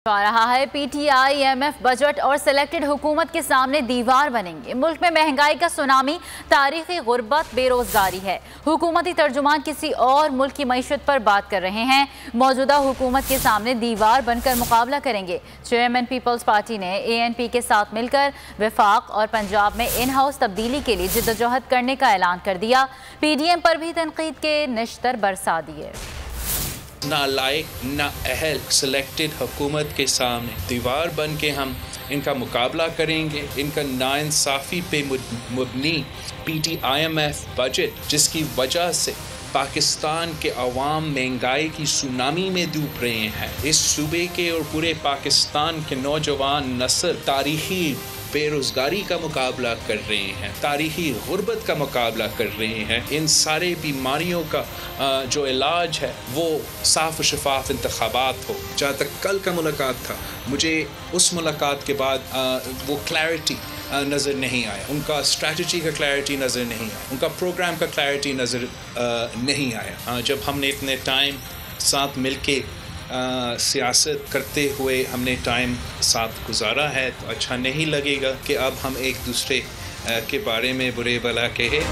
आ रहा है PTI IMF budget और सिलेक्टेड हुकूमत के सामने दीवार बनेंगे। मुल्क में महंगाई का सुनामी, तारीखी गुर्बत, बेरोजगारी है। हुकूमती तर्जुमान किसी और मुल्क की मईशत पर बात कर रहे हैं। मौजूदा हुकूमत के सामने दीवार बनकर मुकाबला करेंगे। चेयरमैन पीपल्स पार्टी ने ANP के साथ मिलकर वफाक और पंजाब में इन हाउस तब्दीली के लिए जिद्दोजहद करने का ऐलान कर दिया। PDM पर भी तनकीद के निश्तर बरसा दिए। नालायक नाअहल सिलेक्टेड हुकूमत के सामने दीवार बन के हम इनका मुकाबला करेंगे। इनका नाइंसाफ़ी पे मुबनी PTIMF बजट, जिसकी वजह से पाकिस्तान के अवाम महंगाई की सुनामी में डूब रहे हैं। इस सूबे के और पूरे पाकिस्तान के नौजवान नस्ल तारीखी बेरोज़गारी का मुकाबला कर रहे हैं, तारीखी गुर्बत का मुकाबला कर रहे हैं। इन सारे बीमारियों का जो इलाज है वो साफ़ और शफाफ इंतखाबात हो। जहाँ तक कल का मुलाकात था, मुझे उस मुलाकात के बाद वो क्लैरिटी नज़र नहीं आया, उनका स्ट्रैटेजी का क्लैरिटी नज़र नहीं आया, उनका प्रोग्राम का क्लैरिटी नज़र नहीं आया। जब हमने इतने टाइम साथ मिलके सियासत करते हुए हमने टाइम साथ गुजारा है, तो अच्छा नहीं लगेगा कि अब हम एक दूसरे के बारे में बुरे भला कहें।